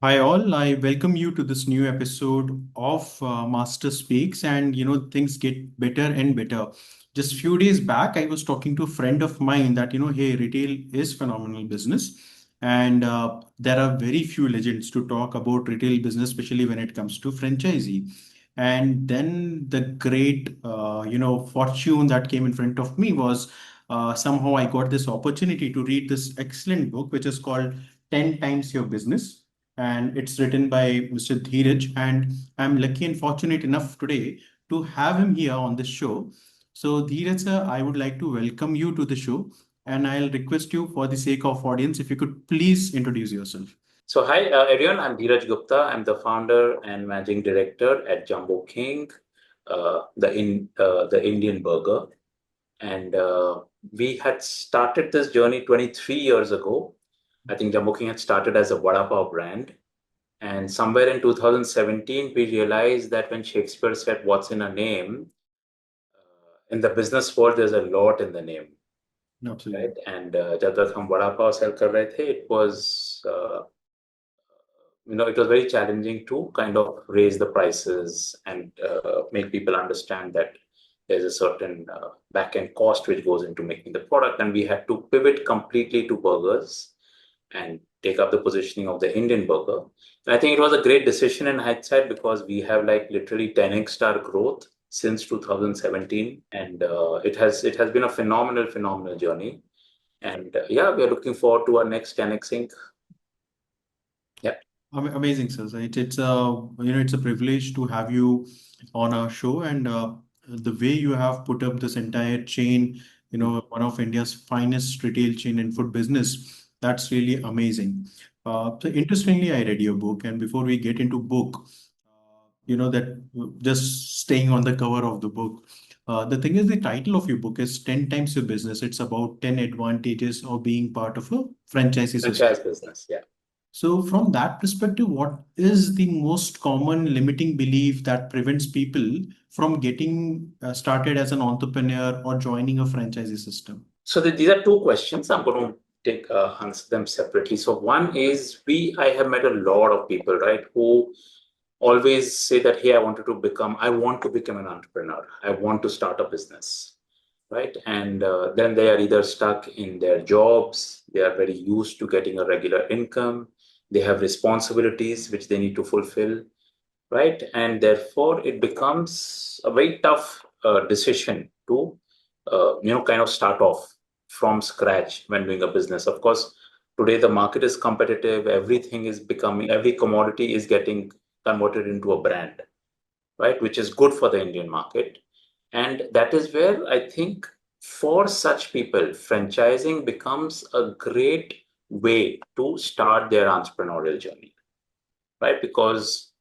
Hi all, I welcome you to this new episode of Master Speaks, and things get better and better. Just few days back, I was talking to a friend of mine that hey, retail is phenomenal business, and there are very few legends to talk about retail business, especially when it comes to franchisee. And then the great fortune that came in front of me was somehow I got this opportunity to read this excellent book, which is called 10 Times Your Business, and it's written by Mr. Dheeraj. And I'm lucky and fortunate enough today to have him here on this show. So, Dheeraj sir, I would like to welcome you to the show, and I'll request you, for the sake of audience, if you could please introduce yourself. So, hi everyone, I'm Dheeraj Gupta. I'm the founder and managing director at Jumboking, the Indian burger. And we had started this journey 23 years ago. I think Jumboking had started as a vada pav brand. And somewhere in 2017, we realized that when Shakespeare said, "What's in a name?" In the business world, there's a lot in the name, Absolutely. right? And जब तक हम vada pav sell कर रहे थे, it was very challenging to kind of raise the prices and make people understand that there's a certain back end cost which goes into making the product. And we had to pivot completely to burgers and take up the positioning of the Indian burger. And I think it was a great decision in hindsight because we have like literally 10x star growth since 2017, and it has been a phenomenal journey. And yeah, we are looking forward to our next 10xing. Yeah. Amazing, sir. So it's a privilege to have you on our show, and the way you have put up this entire chain, one of India's finest retail chain in food business, that's really amazing. So interestingly, I read your book, and before we get into book, that just staying on the cover of the book, the thing is, the title of your book is 10 times your business. It's about 10 advantages of being part of a franchisee system. Franchise business. Yeah. So, from that perspective, what is the most common limiting belief that prevents people from getting started as an entrepreneur or joining a franchisee system? So these are two questions. I'm going to take answer them separately. So one is I have met a lot of people, right, who always say that, hey, I want to become an entrepreneur. I want to start a business, right? And then they are either stuck in their jobs. They are very used to getting a regular income. They have responsibilities which they need to fulfill, right? And therefore, it becomes a very tough decision to, kind of start off from scratch when doing a business. Of course, today the market is competitive. Every commodity is getting converted into a brand, right? Which is good for the Indian market. And that is where I think for such people, franchising becomes a great way to start their entrepreneurial journey, right? Because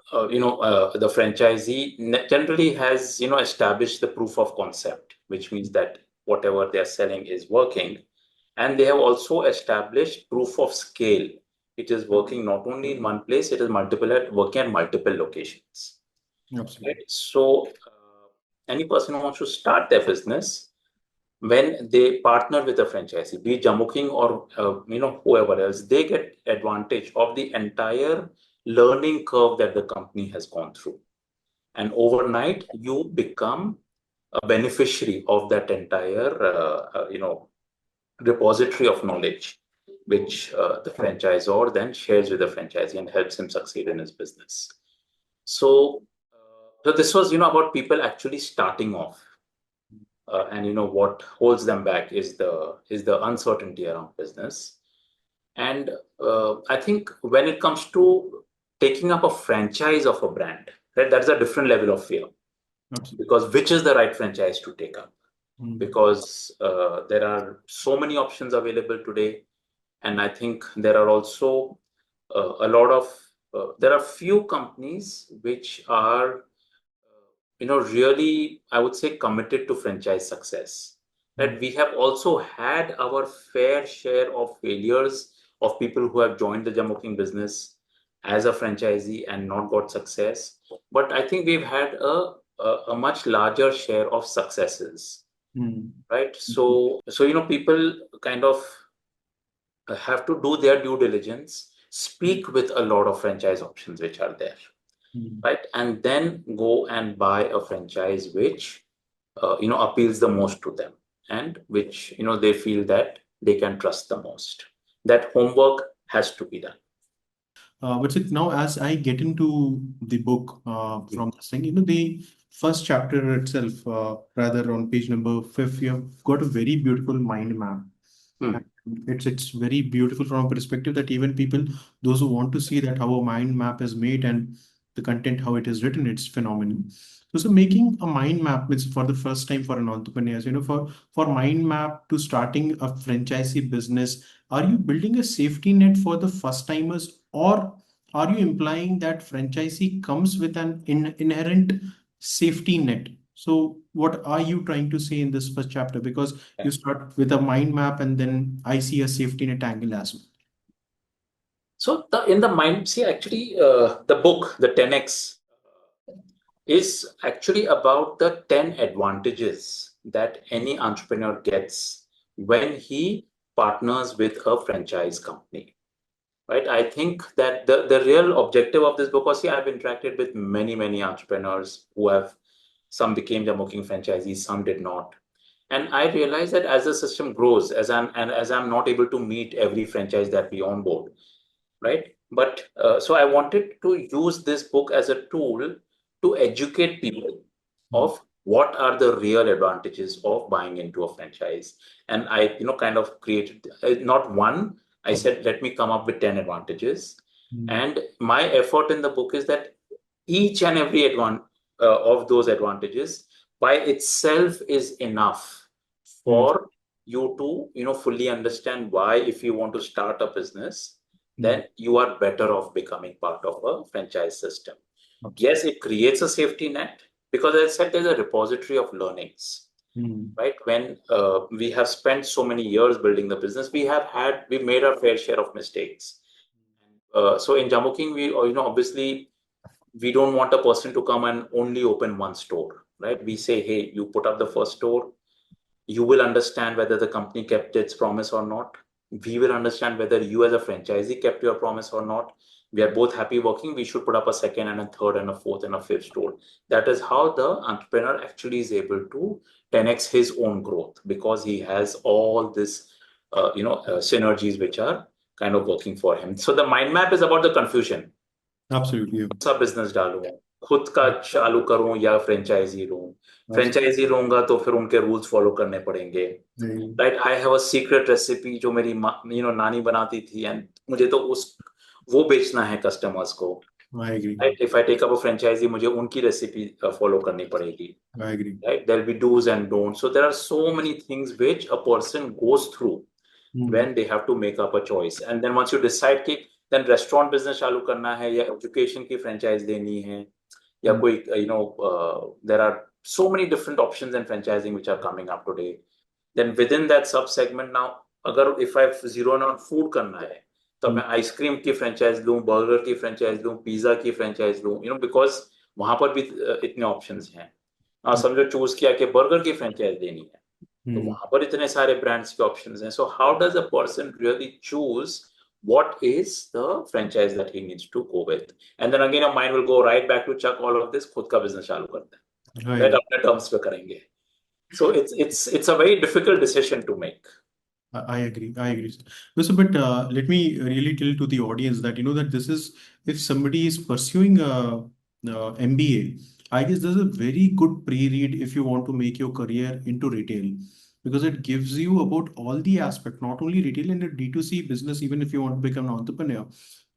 the franchisee generally has, established the proof of concept, which means that whatever they're selling is working. And they have also established proof of scale. It is working not only in one place, it is working at multiple locations. Absolutely. Right? So, any person who wants to start their business, when they partner with a franchisee, be it Jamuking or whoever else, they get advantage of the entire learning curve that the company has gone through, and overnight you become a beneficiary of that entire repository of knowledge, which the franchisor then shares with the franchisee and helps him succeed in his business. So this was about people actually starting off, and what holds them back is the uncertainty around business. And I think when it comes to taking up a franchise of a brand, right, that's a different level of fear, Absolutely. because which is the right franchise to take up? Mm. Because there are so many options available today, and I think there are also there are few companies which are really, I would say, committed to franchise success. Mm. That we have also had our fair share of failures of people who have joined the Jamoking business as a franchisee and not got success. But I think we've had a much larger share of successes, Mm. right? So people kind of have to do their due diligence speak with a lot of franchise options which are there, right? And then go and buy a franchise which appeals the most to them, and which they feel that they can trust the most. That homework has to be done. But now, as I get into the book from this thing, the first chapter itself, rather on page number 5, you have got a very beautiful mind map. Hmm. And it's very beautiful from a perspective that even people, those who want to see that how a mind map is made and the content, how it is written, it's phenomenal. So making a mind map is for the first time for an entrepreneur, for mind map to starting a franchisee business, are you building a safety net for the first timers, or are you implying that franchisee comes with an inherent safety net? So what are you trying to say in this first chapter? Because you start with a mind map and then I see a safety net angle as well. So in the mind, see, actually, the book, the 10x, is actually about the 10 advantages that any entrepreneur gets when he partners with a franchise company. Right? I think that the real objective of this book was, see, I've interacted with many entrepreneurs who have, some became Jumboking franchisees, some did not. And I realized that as the system grows, as I'm not able to meet every franchise that we onboard, right? But so I wanted to use this book as a tool to educate people of what are the real advantages of buying into a franchise. And I, kind of created not one. I said, let me come up with 10 advantages. And my effort in the book is that each and every of those advantages by itself is enough for you to, fully understand why, if you want to start a business, then you are better off becoming part of a franchise system. Yes, it creates a safety net because, as I said, there's a repository of learnings, right? When we have spent so many years building the business, we've made our fair share of mistakes. So in Jumboking, we, obviously, we don't want a person to come and only open one store, right? We say, hey, you put up the first store, you will understand whether the company kept its promise or not. We will understand whether you as a franchisee kept your promise or not. We are both happy working. We should put up a second and a third and a fourth and a fifth store. That is how the entrepreneur actually is able to 10x his own growth, because he has all this, synergies which are kind of working for him. So the mind map is about the confusion. Absolutely. सा business डालूं, खुद का चालू करूं या franchise लूं. Franchise लूंगा तो फिर उनके रूल्स फॉलो करने पड़ेंगे, right? I have a secret recipe जो मेरी नानी बनाती थी, एंड मुझे तो वो बेचना है कस्टमर्स को. Right? If I take up a franchise, मुझे उनकी रेसिपी फॉलो करनी पड़ेगी. Right? There'll be do's and don'ts. So there are so many things which a person goes through when they have to make up a choice. And then once you decide कि then restaurant business चालू करना है या education की franchise देनी है या कोई there are so many different options in franchising which are coming up today. Then within that sub segment now, अगर if I zero in on food करना है तो मैं आइसक्रीम की franchise लूं, बर्गर की franchise लूं, पिज्जा की franchise लूं, because वहां पर भी इतने options हैं. समझो चूज किया कि बर्गर की फ्रेंचाइज देनी है, तो वहां पर इतने सारे ब्रांड्स के ऑप्शंस हैं. So how does a person really choose what is the franchise that he needs to go with? And then again your mind will go right back to chuck all of this, खुद का business चालू करते हैं, right? अपने terms पे करेंगे. So it's a very difficult decision to make. I agree. I agree. No, so, but let me really tell to the audience that that this is, if somebody is pursuing MBA, I guess this is a very good pre-read if you want to make your career into retail, because it gives you about all the aspect, not only retail and the D2C business. Even if you want to become an entrepreneur,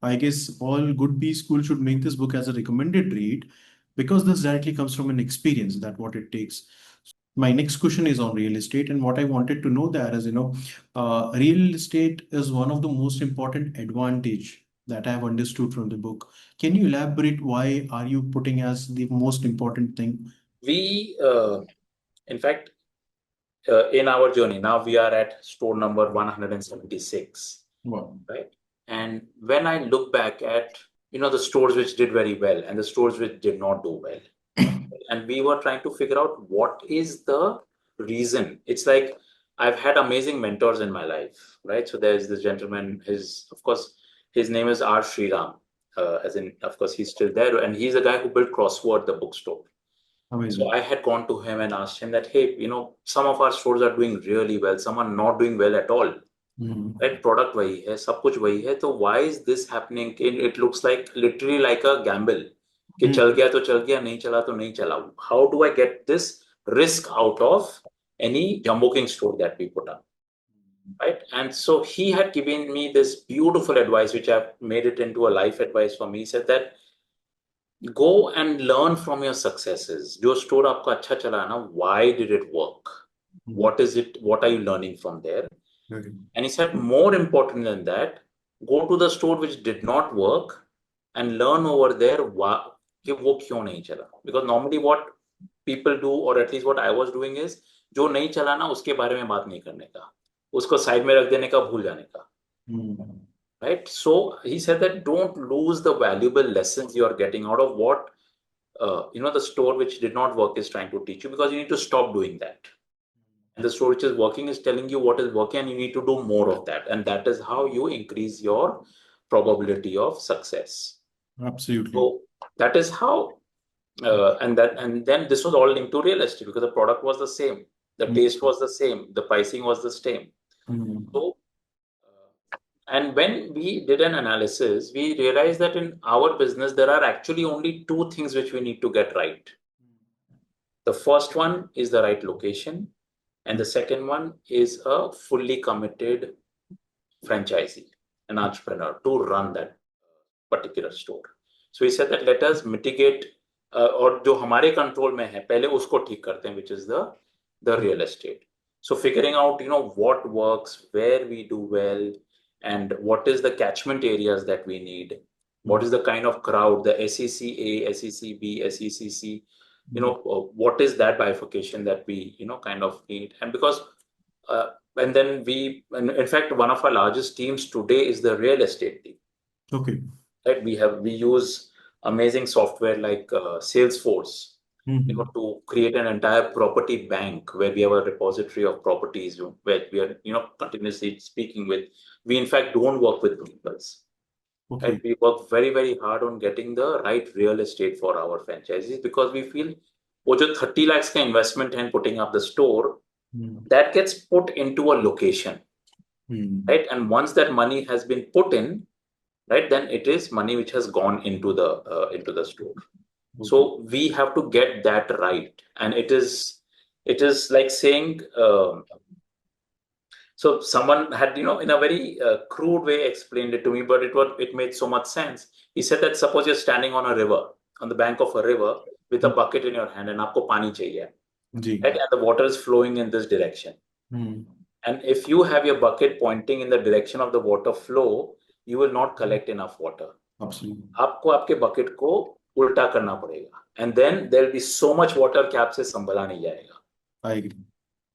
I guess all good B school should make this book as a recommended read, because this directly comes from an experience that what it takes. My next question is on real estate, and what I wanted to know there is, real estate is one of the most important advantage that I have understood from the book. Can you elaborate why are you putting as the most important thing? We, in fact, in our journey, now we are at store number 176, Wow. right? And when I look back at, the stores which did very well and the stores which did not do well, and we were trying to figure out what is the reason. It's like I've had amazing mentors in my life, right? So there's this gentleman, of course, His name is R. Shreeram. As in, of course, he's still there, and he's the guy who built Crossword, the bookstore. So I had gone to him and asked him that, hey, some of our stores are doing really well, some are not doing well at all. Right? Product वही है, सब कुछ वही है, तो why is this happening? It looks like literally like a gamble. कि चल गया तो चल गया, नहीं चला तो नहीं चला. How do I get this risk out of any Jumboking store that we put up? Right? And so he had given me this beautiful advice, which I've made it into a life advice for me. He said that go and learn from your successes. जो store आपका अच्छा चला है ना, why did it work? What is it? What are you learning from there? And he said, more important than that, go to the store which did not work and learn over there कि वो क्यों नहीं चला. Because normally what people do, or at least what I was doing is, जो नहीं चला ना उसके बारे में बात नहीं करने का, उसको साइड में रख देने का, भूल जाने का. Right? So he said that don't lose the valuable lessons you are getting out of what the store which did not work is trying to teach you, because you need to stop doing that. And the store which is working is telling you what is working, and you need to do more of that. And that is how you increase your probability of success. Absolutely. So that is how, and then this was all linked to real estate, because the product was the same, the taste was the same, the pricing was the same. So, and when we did an analysis, we realized that in our business, there are actually only two things which we need to get right. The first one is the right location, and the second one is a fully committed franchisee, an entrepreneur, to run that particular store. So he said that let us mitigate, और जो हमारे control में है पहले उसको ठीक करते हैं, which is the real estate. So figuring out what works, where we do well, and what is the catchment areas that we need, what is the kind of crowd, the SEC A, SEC B, SEC C, what is that bifurcation that we kind of need. And because and then and in fact, one of our largest teams today is the real estate team. Okay. Right? We use amazing software like Salesforce, to create an entire property bank where we have a repository of properties where we are continuously speaking with. We in fact don't work with brokers. Okay. Right? We work very, very hard on getting the right real estate for our franchisees, because we feel वो जो 30 lakhs का investment and putting up the store, that gets put into a location, right? And once that money has been put in, right, then it is money which has gone into the store. Okay. So we have to get that right, and it is like saying. So someone had, in a very crude way explained it to me, but it made so much sense. He said that suppose you're standing on a river, on the bank of a river, with a bucket in your hand, and आपको पानी चाहिए, right? And the water is flowing in this direction. And if you have your bucket pointing in the direction of the water flow, you will not collect enough water. Absolutely. आपको आपके bucket को उल्टा करना पड़ेगा, and then there will be so much water कि आपसे संभला नहीं जाएगा. I agree.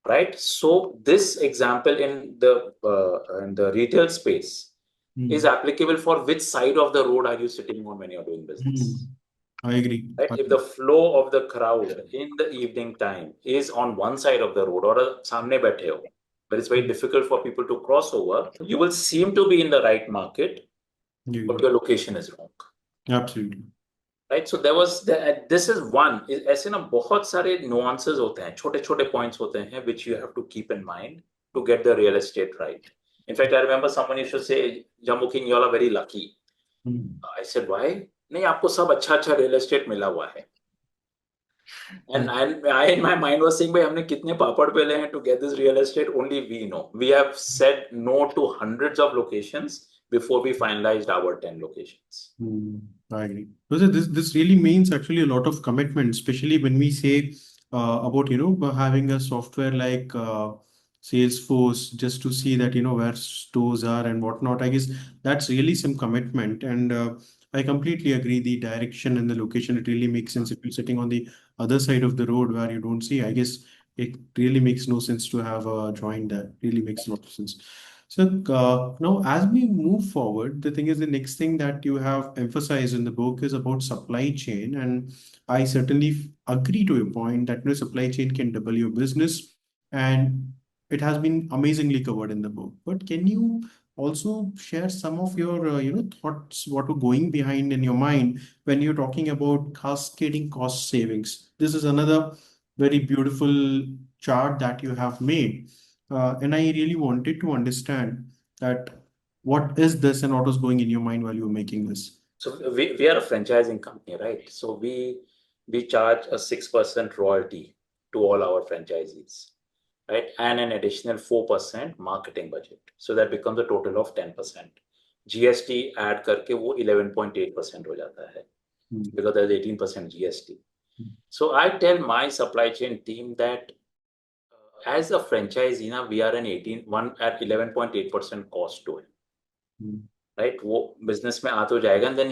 Right? So this example in the retail space is applicable for which side of the road are you sitting on when you're doing business. I agree. Right? If the flow of the crowd in the evening time is on one side of the road, or सामने बैठे हो, but it's very difficult for people to cross over, you will seem to be in the right market, but your location is wrong. Absolutely. Right? So this is one. ऐसे ना बहुत सारे nuances होते हैं, छोटे-छोटे points होते हैं which you have to keep in mind to get the real estate right. In fact, I remember someone used to say, Jumboking, you all are very lucky. I said, why? नहीं, आपको सब अच्छा real estate मिला हुआ है. And I in my mind was saying, भाई हमने कितने पापड़ बेले हैं to get this real estate? Only we know. We have said no to hundreds of locations before we finalized our 10 locations. I agree. This really means actually a lot of commitment, especially when we say about having a software like Salesforce, just to see that where stores are and whatnot. I guess that's really some commitment, and I completely agree. The direction and the location, it really makes sense. If you're sitting on the other side of the road where you don't see, I guess it really makes no sense to have a joint that really makes a lot of sense. So now, as we move forward, the thing is, the next thing that you have emphasized in the book is about supply chain, and I certainly agree to your point that supply chain can double your business, and it has been amazingly covered in the book. But can you also share some of your thoughts, what are going behind in your mind when you're talking about cascading cost savings. This is another very beautiful chart that you have made, and I really wanted to understand that what is this and what was going in your mind while you were making this. So we are a franchising company, right? So we charge a 6% royalty to all our franchisees, right? And an additional 4% marketing budget. So that becomes a total of 10%. GST add करके वो 11.8% हो जाता है because there's 18% GST. So I tell my supply chain team that as a franchisee, now we are an 1 at 11.8% cost to it. Right, वो business में आ तो जाएगा, and then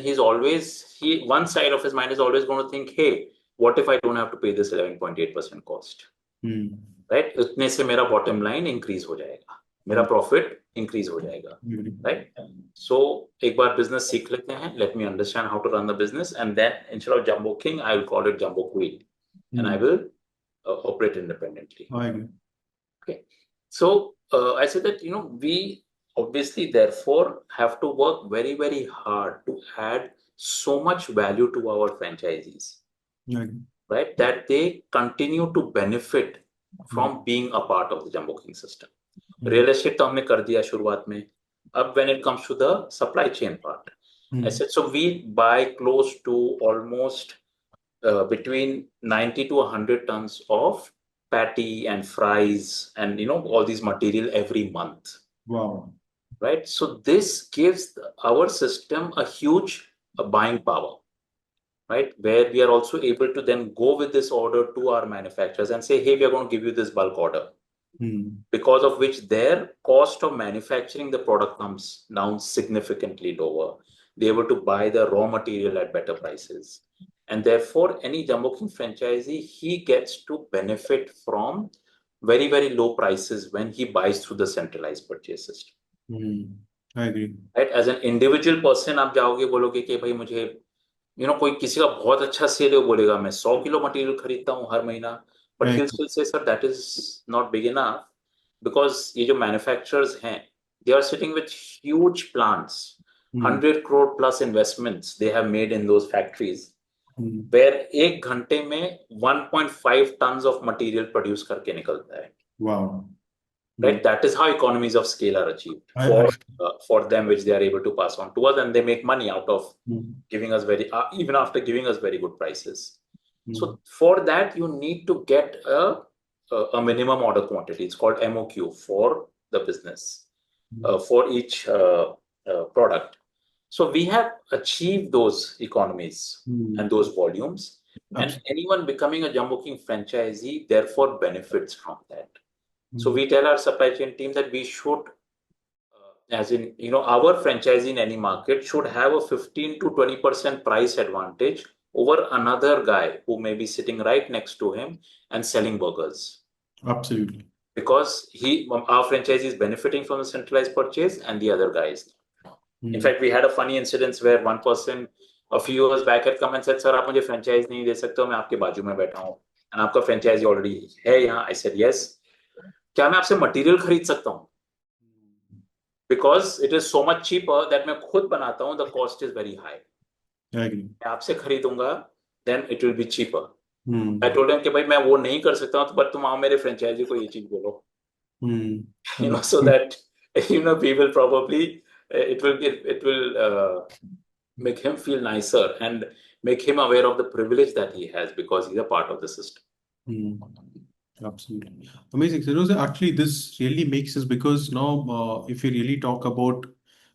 one side of his mind is always going to think, hey, what if I don't have to pay this 11.8% cost? Right, उतने से मेरा bottom line increase हो जाएगा, मेरा profit increase हो जाएगा, right? So एक बार business सीख लेते हैं, let me understand how to run the business, and then instead of Jumboking, I will call it Jumboking, and I will operate independently. Okay, so I said that we obviously therefore have to work very, very hard to add so much value to our franchisees, right? That they continue to benefit from being a part of the Jumboking system. Real estate तो हमने कर दिया शुरुआत में. अब when it comes to the supply chain part, I said, so we buy close to almost between 90 to 100 tons of patty and fries and all these material every month. Wow. Right, so this gives our system a huge buying power, right, where we are also able to then go with this order to our manufacturers and say, hey, we are going to give you this bulk order, because of which their cost of manufacturing the product comes down significantly lower. They're able to buy the raw material at better prices, and therefore any Jumboking franchisee, he gets to benefit from very, very low prices when he buys through the centralized purchase system. I agree. Right, as an individual person आप जाओगे बोलोगे कि भाई मुझे कोई किसी का बहुत अच्छा सेल है, बोलेगा मैं 100 किलो मटेरियल खरीदता हूँ हर महीना, but he'll still say, sir, that is not big enough, because ये जो manufacturers हैं, they are sitting with huge plants, 100 crore plus investments they have made in those factories, where एक घंटे में 1.5 tons of material produce करके निकलता है. Wow. Right, that is how economies of scale are achieved for them, which they are able to pass on to us, and they make money out of giving us even after giving us very good prices. So for that, you need to get a minimum order quantity. It's called MOQ for the business, for each product. So we have achieved those economies and those volumes. And anyone becoming a Jumboking franchisee therefore benefits from that. So we tell our supply chain team that we should, as in, our franchisee in any market should have a 15 to 20% price advantage over another guy who may be sitting right next to him and selling burgers. Absolutely. Because our franchisee is benefiting from the centralized purchase and the other guy is not. In fact, we had a funny incident where one person a few years back had come and said, sir, आप मुझे franchise नहीं दे सकते हो, मैं आपके बाजू में बैठा हूँ, and आपका franchisee already है यहाँ. I said, yes. क्या मैं आपसे मटेरियल खरीद सकता हूँ? Because it is so much cheaper that मैं खुद बनाता हूँ, the cost is very high. I agree. मैं आपसे खरीदूंगा, then it will be cheaper. I told him कि भाई मैं वो नहीं कर सकता हूँ, but तुम आओ मेरे फ्रेंचाइजी को ये चीज बोलो. So that we will probably it will make him feel nicer and make him aware of the privilege that he has because he's a part of the system. Absolutely. Amazing. So actually this really makes sense, because now if you really talk about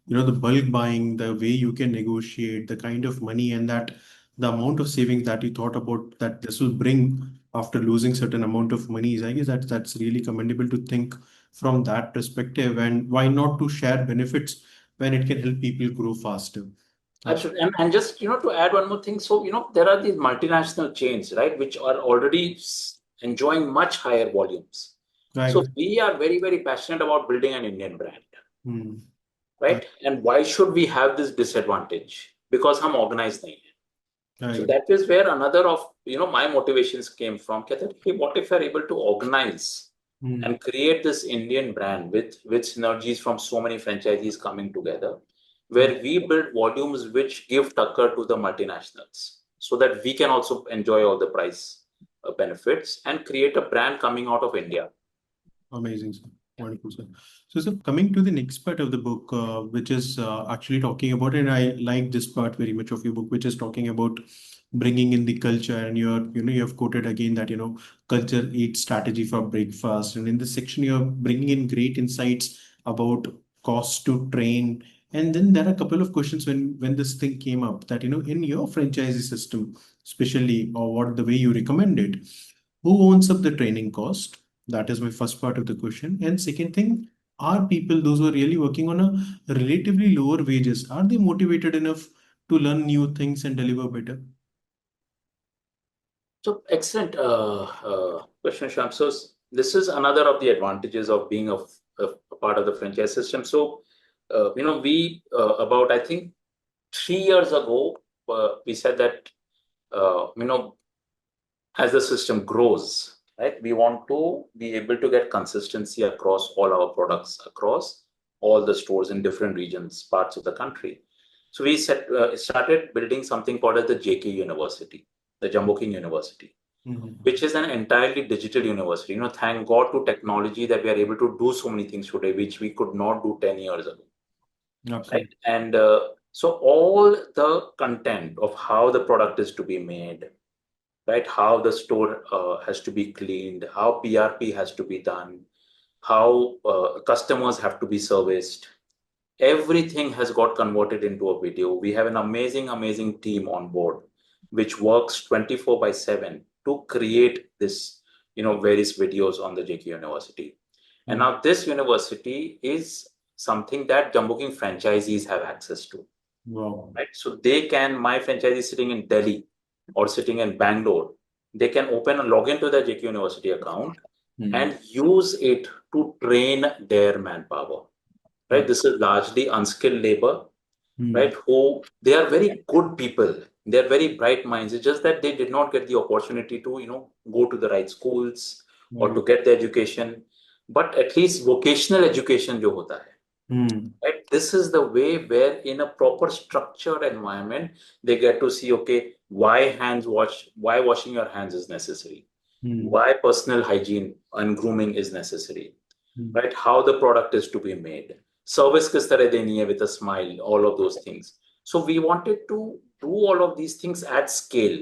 the bulk buying, the way you can negotiate, the kind of money and that the amount of savings that you thought about that this will bring after losing certain amount of money, I guess that's really commendable to think from that perspective, and why not to share benefits when it can help people grow faster. Absolutely. And just to add one more thing, so there are these multinational chains, right, which are already enjoying much higher volumes. Right. So we are very, very passionate about building an Indian brand, right? And why should we have this disadvantage? Because हम organized नहीं हैं. Right. So that is where another of my motivations came from. Hey, what if we are able to organize Hmm. and create this Indian brand with synergies from so many franchisees coming together, Hmm. where we build volumes which give tucker to the multinationals, so that we can also enjoy all the price benefits and create a brand coming out of India. Amazing, sir. Wonderful, sir. So, sir, coming to the next part of the book, which is actually talking about, and I like this part very much of your book, which is talking about bringing in the culture. And you have quoted again that, culture eats strategy for breakfast. And in this section, you're bringing in great insights about cost to train. And then there are a couple of questions when this thing came up that, in your franchisee system, especially, or what the way you recommend it, who owns up the training cost? That is my first part of the question. And second thing, are people, those who are really working on a relatively lower wages, are they motivated enough to learn new things and deliver better? So excellent question, Sham. So this is another of the advantages of being a part of the franchise system. So we about I think 3 years ago we said that as the system grows, right, we want to be able to get consistency across all our products, across all the stores in different regions, parts of the country. So we started building something called as the JK University, the Jumboking University, Mhm. which is an entirely digital university. Thank God to technology that we are able to do so many things today, which we could not do 10 years ago, right? Absolutely. And so all the content of how the product is to be made, right? How the store has to be cleaned, how PRP has to be done, how customers have to be serviced. Everything has got converted into a video. We have an amazing, amazing team on board, which works 24 by 7 to create this, various videos on the JK University. And Mm. now this university is something that Jumboking franchisees have access to, Wow. right? So they can, my franchisee sitting in Delhi or sitting in Bangalore, they can open and log into their JK University account Mm. and use it to train their manpower, right? Ab- This is largely unskilled labor, Mm. right? Who they are very good people. They're very bright minds. It's just that they did not get the opportunity to, go to the right schools or Agree. to get the education. But at least vocational education जो होता है, Mm. right? This is the way where in a proper structured environment, they get to see, okay, why washing your hands is necessary, Mm. why personal hygiene and grooming is necessary, Mm. right? How the product is to be made, service kis tarah deni hai with a smile, all of those things. So we wanted to do all of these things at scale.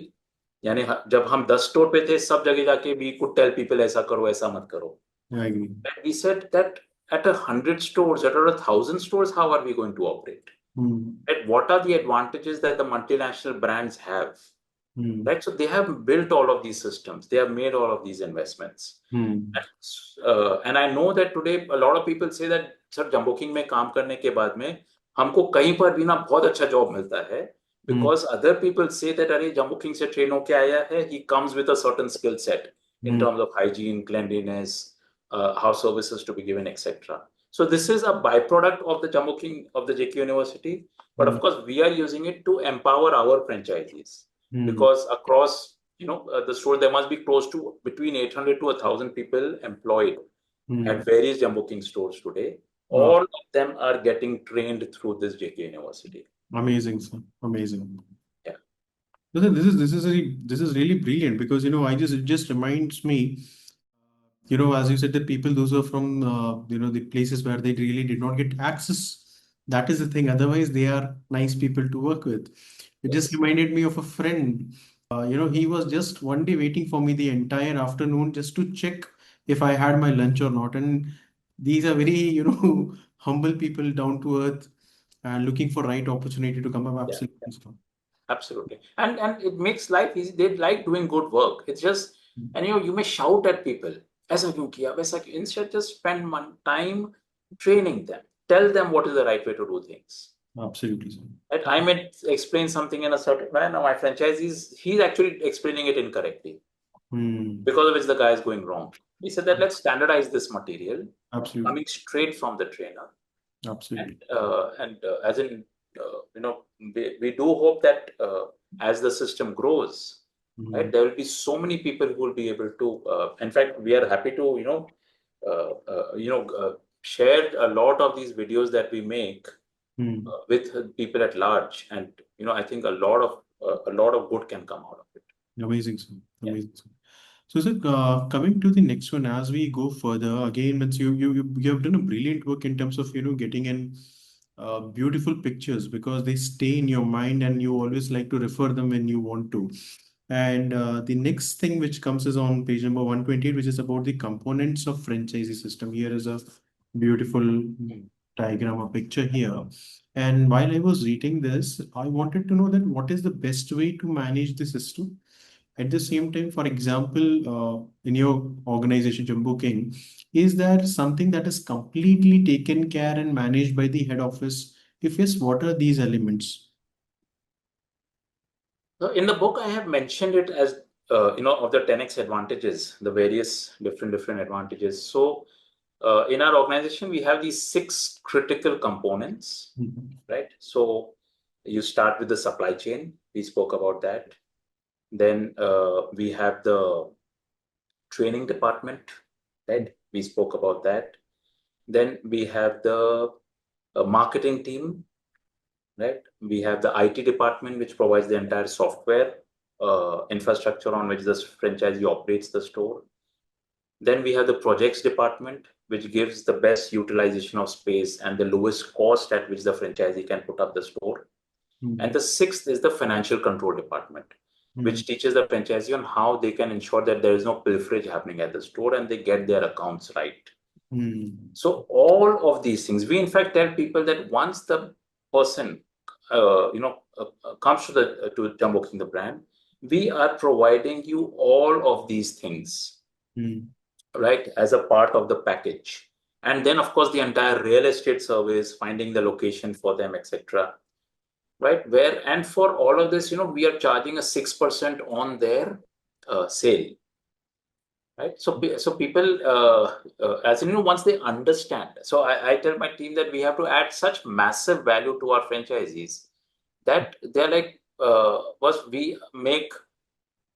यानी जब हम 10 store पे थे सब जगह जाके we could tell people ऐसा करो ऐसा मत करो. I agree. And we said that at 100 stores, at 1,000 stores, how are we going to operate? Mm. Right? What are the advantages that the multinational brands have? Mm. Right? So they have built all of these systems. They have made all of these investments. Mm. And I know that today a lot of people say that sir Jumboking में काम करने के बाद में हमको कहीं पर भी ना बहुत अच्छा जॉब मिलता है Mm. because other people say that अरे जम्बोकिंग से ट्रेन होके आया है he comes with a certain skill set in Mm. terms of hygiene, cleanliness, how services to be given, etc. So this is a byproduct of the Jumboking of the JK University, but of Mm. course we are using it to empower our franchisees Mm. because across the store there must be close to between 800 to 1,000 people employed Mm. at various Jumboking stores today. Wow. All of them are getting trained through this JK University. Amazing, sir. Amazing. Yeah. This is really brilliant because it just reminds me, as you said, that people those who are from the places where they really did not get access. That is the thing. Otherwise, they are nice people to work with. It just Yes. reminded me of a friend. He was just one day waiting for me the entire afternoon just to check if I had my lunch or not. And these are very, humble people, down to earth, and looking for right opportunity to come up. Yeah. Absolutely. Sir. Absolutely. And it makes life easy. They like doing good work. It's just, and you may shout at people, ऐसा क्यों किया, वैसा क्यों? Instead, just spend time training them. Tell them what is the right way to do things. Absolutely, sir. Right? I may explain something in a certain way. Now, my franchisees, he's actually explaining it incorrectly Hmm. because of which the guy is going wrong. He said that let's standardize this material Absolutely. coming straight from the trainer. Absolutely. And as in, we do hope that as the system grows, Hmm. right, there will be so many people who will be able to. In fact, we are happy to, shared a lot of these videos that we make Hmm. with people at large, and I think a lot of good can come out of it. Amazing, sir. Yeah. Amazing, sir. So, sir, coming to the next one, as we go further, again, means you have done a brilliant work in terms of getting in beautiful pictures because they stay in your mind and you always like to refer them when you want to. And the next thing which comes is on page number 128, which is about the components of franchisee system. Here is a beautiful Mm. diagram, a picture here. And while I was reading this, I wanted to know that what is the best way to manage the system. At the same time, for example, in your organization, Jumboking, is there something that is completely taken care and managed by the head office? If yes, what are these elements? So in the book, I have mentioned it as of the 10x advantages, the various different advantages. So in our organization, we have these 6 critical components, Mhm. right? So you start with the supply chain. We spoke about that. Then we have the training department, right? We spoke about that. Then we have the marketing team, right? We have the IT department, which provides the entire software infrastructure on which the franchisee operates the store. Then we have the projects department, which gives the best utilization of space and the lowest cost at which the franchisee can put up the store. And Mhm. the sixth is the financial control department, Mhm. which teaches the franchisee on how they can ensure that there is no pilferage happening at the store and they get their accounts right. Mhm. So all of these things, we in fact tell people that once the person, comes to the to Jumboking the brand, we are providing you all of these things, Mhm. right, as a part of the package. And then, of course, the entire real estate service, finding the location for them, etc. Right? Where and for all of this, we are charging a 6% on their sale. Right. So people, as once they understand. So I tell my team that we have to add such massive value to our franchisees that they're like, was we make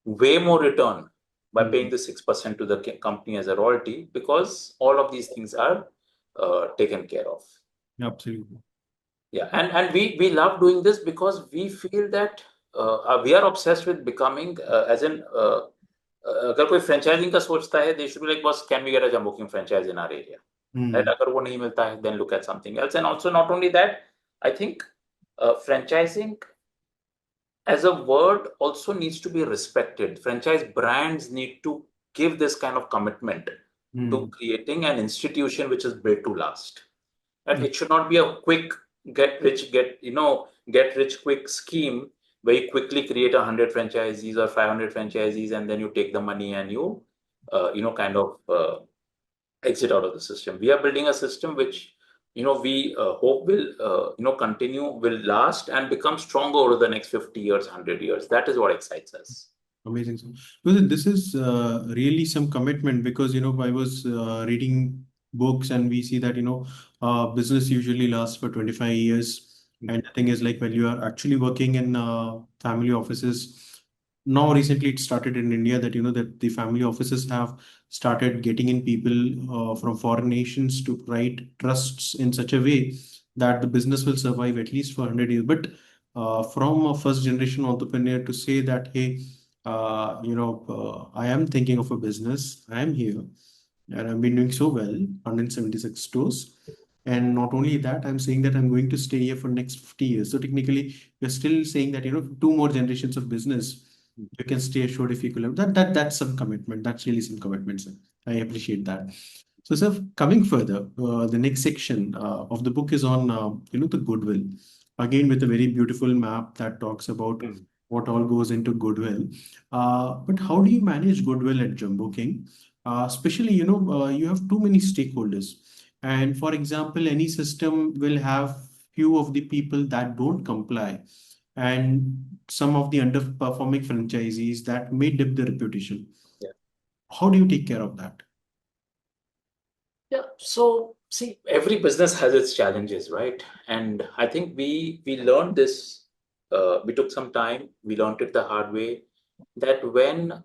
way more return by paying Mhm. the 6% to the company as a royalty because all of these things are taken care of. Absolutely. Yeah, and we love doing this because we feel that we are obsessed with becoming as in अगर कोई franchising का सोचता है they should be like बस can we get a Jumboking franchise in our area, right? Mhm. अगर वो नहीं मिलता है then look at something else. And also not only that, I think franchising as a word also needs to be respected. Franchise brands need to give this kind of commitment to Mhm. creating an institution which is built to last. And it should not be a quick get rich quick scheme where you quickly create 100 franchisees or 500 franchisees and then you take the money and you kind of exit out of the system. We are building a system which we hope will continue, will last and become stronger over the next 50 years, 100 years. That is what excites us. Amazing. So, well, this is really some commitment because I was reading books and we see that business usually lasts for 25 years. And the thing is, like when you are actually working in family offices, now recently it started in India that that the family offices have started getting in people from foreign nations to write trusts in such a way that the business will survive at least for 100 years. But from a first generation entrepreneur to say that, hey, I am thinking of a business. I am here and I've been doing so well, 176 stores. And not only that, I'm saying that I'm going to stay here for next 50 years. So technically, you're still saying that, two more generations of business, you can stay assured if you could. That's some commitment. That's really some commitment, sir. I appreciate that. So, sir, coming further, the next section of the book is on, the goodwill. Again, with a very beautiful map that talks about Mm. what all goes into goodwill. But how do you manage goodwill at Jumbo King? Especially, you have too many stakeholders. And for example, any system will have few of the people that don't comply and some of the underperforming franchisees that may dip the reputation. Yeah. How do you take care of that? Yeah. So see, every business has its challenges, right? And I think we learned this. We took some time. We learned it the hard way. That when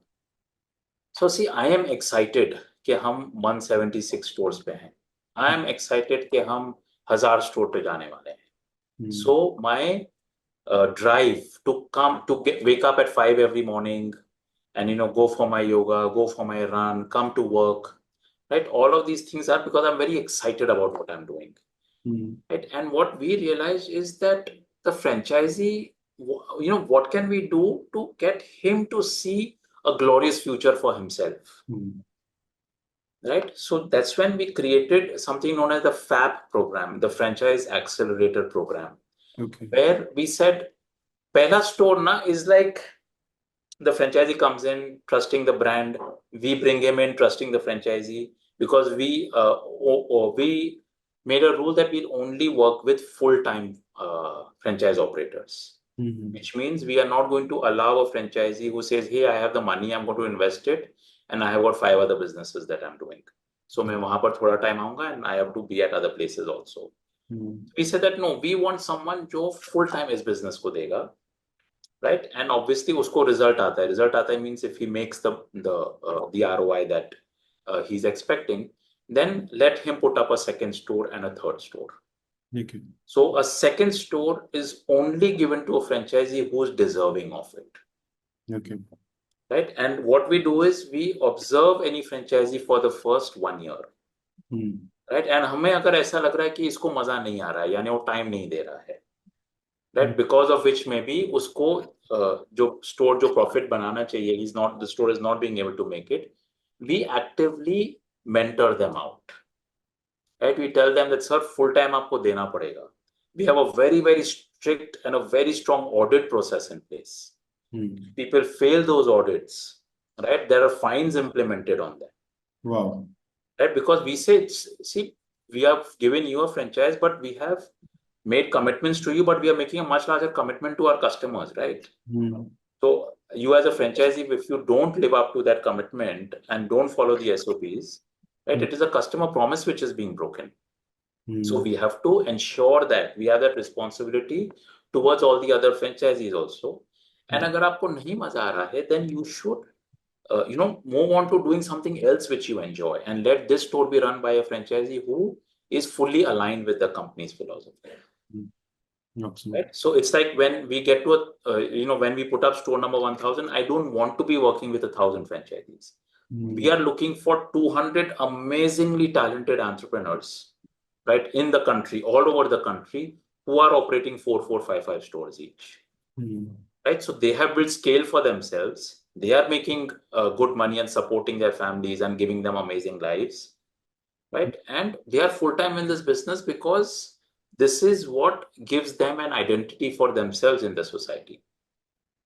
so see, I am excited कि हम 176 stores पे हैं. I am excited कि हम 1000 store पे जाने वाले हैं. So my drive to wake up at 5 every morning and go for my yoga, go for my run, come to work, right? All of these things are because I'm very excited about what I'm doing, right? And what we realized is that the franchisee, what can we do to get him to see a glorious future for himself, right? So that's when we created something known as the FAP program, the Franchise Accelerator Program, where we said, Pehla store na is like the franchisee comes in trusting the brand. We bring him in trusting the franchisee because we made a rule that we'll only work with full-time franchise operators. Which means we are not going to allow a franchisee who says, hey, I have the money, I'm going to invest it, and I have got 5 other businesses that I'm doing. So मैं वहां पर थोड़ा time आऊंगा and I have to be at other places also. We said that no, we want someone जो full time इस business को देगा, right? And obviously उसको result आता है. Result आता है means if he makes the ROI that he's expecting, then let him put up a second store and a third store. Okay. So a second store is only given to a franchisee who is deserving of it. Okay. Right? And what we do is we observe any franchisee for the first 1 year. Right? And हमें अगर ऐसा लग रहा है कि इसको मजा नहीं आ रहा है, यानी वो टाइम नहीं दे रहा है, right? Because of which maybe उसको जो store जो profit बनाना चाहिए, the store is not being able to make it. We actively mentor them out. Right? We tell them that sir, full time आपको देना पड़ेगा. We have a very, very strict and a very strong audit process in place. People fail those audits, right? There are fines implemented on them. Wow. Right? Because we say, see, we have given you a franchise, but we have made commitments to you, but we are making a much larger commitment to our customers, right? So you as a franchisee, if you don't live up to that commitment and don't follow the SOPs, right, it is a customer promise which is being broken. So we have to ensure that we have that responsibility towards all the other franchisees also. And अगर आपको नहीं मजा आ रहा है, then you should move on to doing something else which you enjoy and let this store be run by a franchisee who is fully aligned with the company's philosophy. Absolutely. Right? So it's like when we get to when we put up store number 1000, I don't want to be working with 1,000 franchisees. We are looking for 200 amazingly talented entrepreneurs, right, in the country, all over the country, who are operating 4, 4, 5, 5 stores each. Right? So they have built scale for themselves. They are making good money and supporting their families and giving them amazing lives. Right? And they are full-time in this business because this is what gives them an identity for themselves in the society.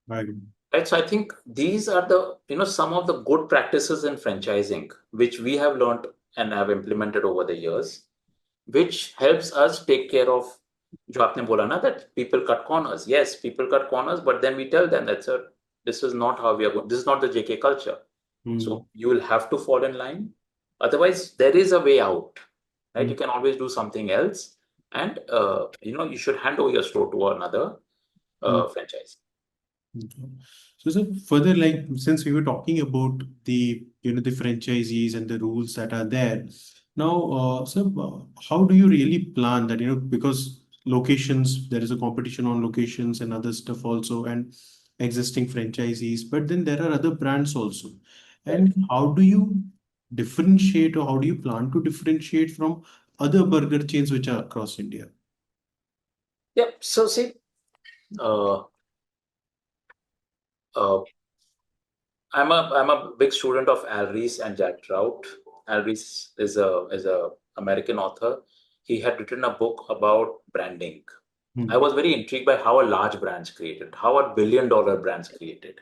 Right. Right? So I think these are the, some of the good practices in franchising, which we have learned and have implemented over the years, which helps us take care of जो आपने बोला ना, that people cut corners. Yes, people cut corners, but then we tell them that, sir, this is not how we are going. This is not the JK culture. So you will have to fall in line. Otherwise, there is a way out. Right? You can always do something else, and you should hand over your store to another franchise. So further, like since we were talking about the franchisees and the rules that are there, now, how do you really plan that? Because locations, there is a competition on locations and other stuff also, and existing franchisees, but then there are other brands also. And how do you differentiate, or how do you plan to differentiate from other burger chains which are across India? Yeah. So see, uh, I'm a big student of Al Ries and Jack Trout. Al Ries is a American author. He had written a book about branding. I was very intrigued by how a large brand's created, how a billion-dollar brand's created.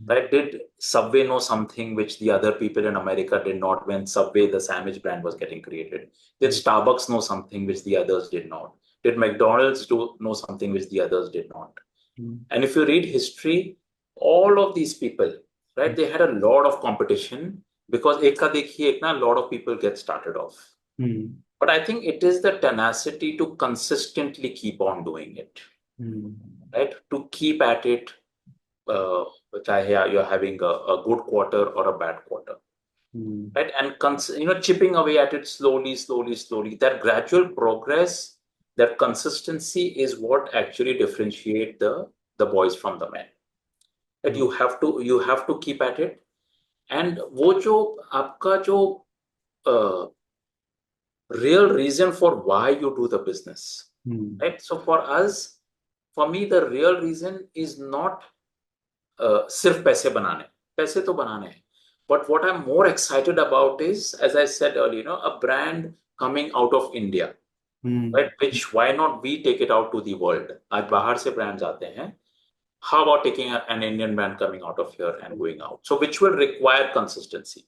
Right? Did Subway know something which the other people in America did not when Subway, the sandwich brand, was getting created? Did Starbucks know something which the others did not? Did McDonald's know something which the others did not? And if you read history, all of these people, right, they had a lot of competition because ek ka dekhiye ek na, a lot of people get started off. But I think it is the tenacity to consistently keep on doing it, right? To keep at it, chahe you're having a good quarter or a bad quarter. right? And chipping away at it slowly, slowly, slowly. That gradual progress, that consistency is what actually differentiate the boys from the men. That you have to keep at it. And वो जो आपका जो real reason for why you do the business, right? So for me, the real reason is not सिर्फ पैसे तो बनाने हैं. But what I'm more excited about is, as I said earlier, a brand coming out of India, right? Which, why not we take it out to the world? आज बाहर से brands आते हैं. How about taking an Indian brand coming out of here and going out? So which will require consistency.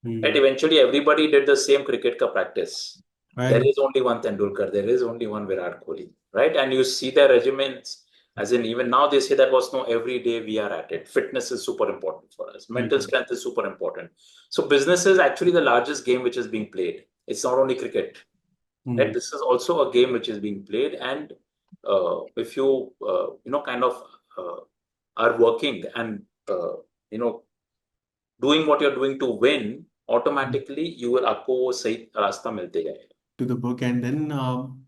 Right? Eventually, everybody did the same cricket ka practice. There is only one Tendulkar. There is only one Virat Kohli. Right? And you see their regimens. As in, even now they say that was no, every day we are at it. Fitness is super important for us. Mental strength is super important. So business is actually the largest game which is being played. It's not only cricket. Right? This is also a game which is being played. And if you, kind of are working and, doing what you're doing to win, automatically you will आपको वो सही रास्ता मिलते जाएगा. To the book. And then,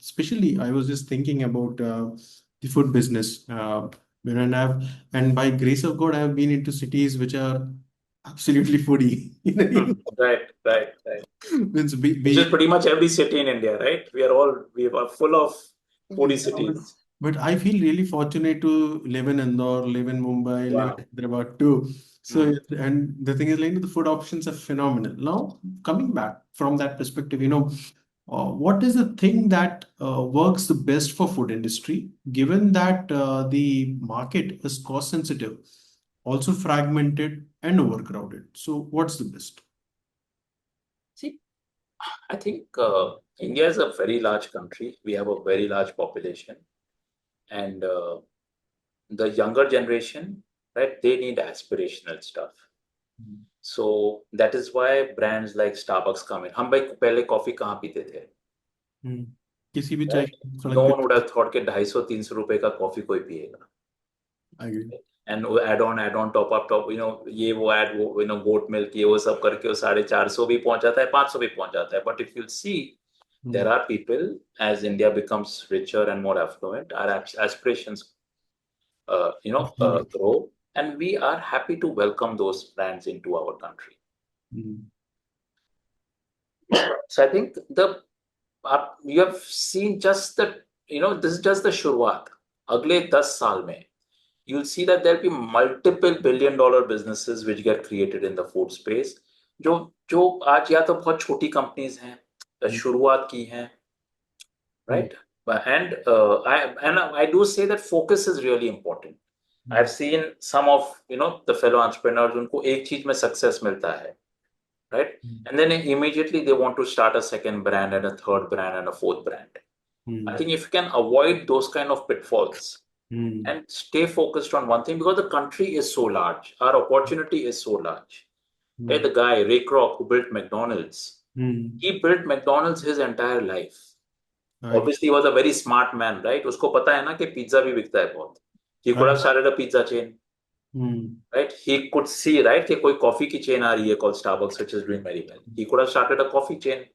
especially, I was just thinking about the food business. And by grace of God, I have been into cities which are absolutely foodie. Right. Means Which is pretty much every city in India, right? We are full of foodie yeah, cities. but I feel really fortunate to live in Indore, live in Mumbai, live Wow. in Hyderabad too. So, and the thing is, like, the food options are phenomenal. Now, coming back from that perspective, what is the thing that works the best for food industry, given that the market is cost sensitive, also fragmented and overcrowded? So, what's the best? See, I think India is a very large country. We have a very large population, and the younger generation, right? They need aspirational stuff. So that is why brands like Starbucks come in. हम भाई पहले coffee कहाँ पीते थे? किसी भी चाय Right? फर्क No भी one would have thought कि 250-300 रुपए का कॉफी कोई पिएगा. I agree. And add on, top up, ये वो add वो goat milk ये वो सब करके वो 450 भी पहुंच जाता है, 500 भी पहुंच जाता है. But if you'll see, there are people, as India becomes richer and more affluent, our aspirations, grow, and we are happy to welcome those brands into our country. So I think you have seen just this is just the शुरुआत. अगले 10 साल में you'll see that there'll be multiple billion-dollar businesses which get created in the food space. जो आज या तो बहुत छोटी companies हैं, शुरुआत की हैं, right? And I do say that focus is really important. I've seen some of the fellow entrepreneurs, उनको एक चीज में success मिलता है, right? And then immediately they want to start a second brand and a third brand and a fourth brand. I think if you can avoid those kind of pitfalls and stay focused on one thing, because the country is so large, our opportunity is so large. Hey, the guy, Ray Kroc, who built McDonald's, he built McDonald's his entire life. Obviously, he was a very smart man, right? उसको पता है ना कि pizza भी बिकता है बहुत. He could have started a pizza chain. Right? He could see, right, कि कोई coffee की chain आ रही है called Starbucks, which is doing very well. He could have started a coffee chain.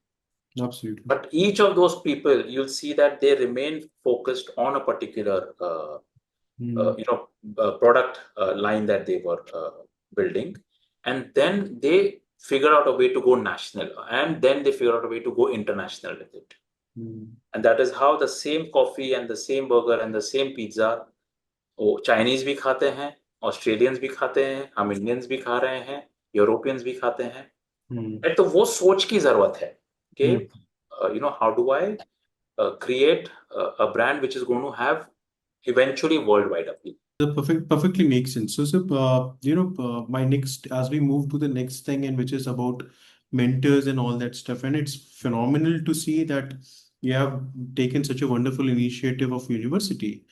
Absolutely. But each of those people, you'll see that they remain focused on a particular, product line that they were building, and then they figure out a way to go national, and then they figure out a way to go international with it. And that is how the same coffee and the same burger and the same pizza, वो Chinese भी खाते हैं, Australians भी खाते हैं, हम Indians भी खा रहे हैं, Europeans भी खाते हैं. तो वो सोच की जरूरत है कि how do I create a brand which is going to have eventually worldwide appeal. Perfectly makes sense. So, my next, as we move to the next thing, and which is about mentors and all that stuff, and it's phenomenal to see that you have taken such a wonderful initiative of university.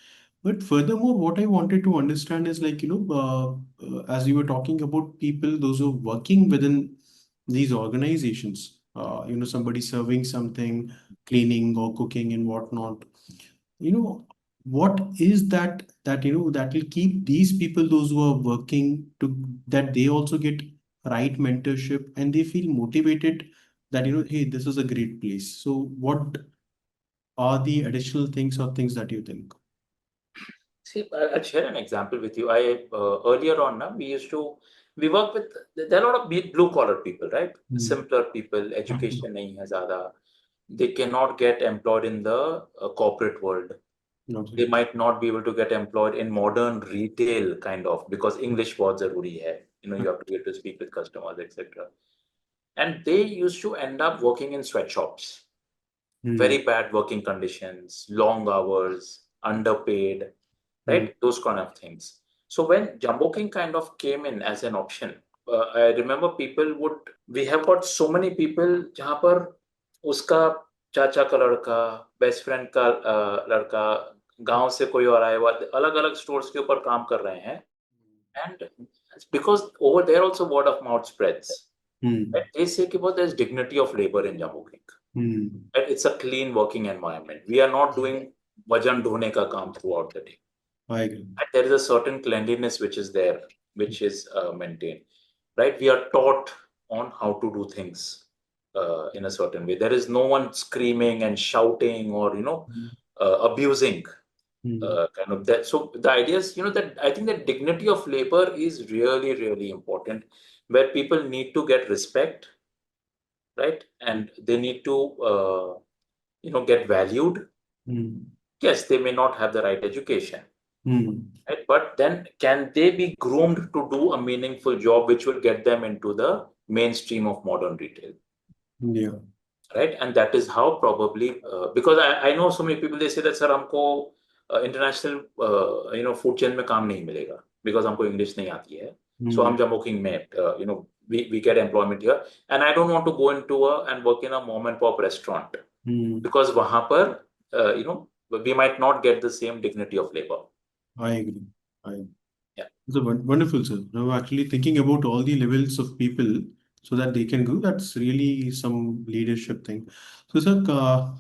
But furthermore, what I wanted to understand is, like, as you were talking about people, those who are working within these organizations, somebody serving something, cleaning or cooking and whatnot, what is that that will keep these people, those who are working, to that they also get right mentorship, and they feel motivated that, hey, this is a great place. So what are the additional things or things that you think? See, I'll share an example with you. I earlier on, now we work with, there are a lot of blue collar people, right? Hmm. Simpler people, education nahi hai zyada. They cannot get employed in the corporate world. Okay. They might not be able to get employed in modern retail kind of, because English बहुत जरूरी है. You have to be able to speak with customers, etc. And they used to end up working in sweatshops. Hmm. Very bad working conditions, long hours, underpaid, Hmm. right? Those kind of things. So when Jumboking kind of came in as an option, I remember we have got so many people जहाँ पर उसका चाचा का लड़का, best friend का लड़का, गांव से कोई और आया हुआ, अलग अलग स्टोर्स के ऊपर काम कर रहे हैं. And because over there also word of mouth spreads. Hmm. Right? They say about there's dignity of labor in Jumboking. Hmm. Right? It's a clean working environment. We are not doing vajan dhone ka kaam throughout the day. I agree. And there is a certain cleanliness which is there, which is maintained. Right? We are taught on how to do things in a certain way. There is no one screaming and shouting or abusing Hmm. kind of that. So the idea is, that I think that dignity of labor is really, really important, where people need to get respect, right? And they need to, get valued. Hmm. Yes, they may not have the right education, Hmm. right? But then can they be groomed to do a meaningful job which will get them into the mainstream of modern retail, Yeah. right? And that is how probably, because I know so many people, they say that, sir, हमको international, food chain में काम नहीं मिलेगा, because हमको English नहीं आती है. So Hmm. हम Jumboking में, we get employment here. And I don't want to go into and work in a mom and pop restaurant, Hmm. because वहाँ पर, we might not get the same dignity of labor. I agree. I Yeah. It's a wonderful, sir. Now, actually thinking about all the levels of people so that they can grow, that's really some leadership thing. So, sir,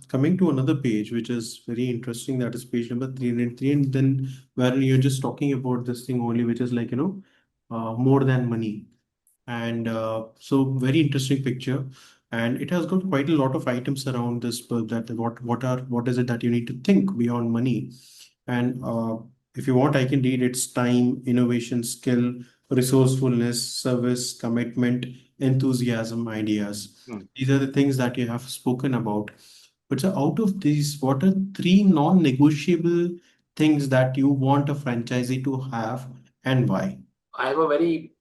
coming to another page, which is very interesting, that is page number 303, and then where you're just talking about this thing only, which is like, more than money. And so, very interesting picture. And it has got quite a lot of items around this, but that what is it that you need to think beyond money? And if you want, I can read. It's time, innovation, skill, resourcefulness, service, commitment, enthusiasm, ideas. Hmm. These are the things that you have spoken about. But so out of these, what are three non-negotiable things that you want a franchisee to have, and why?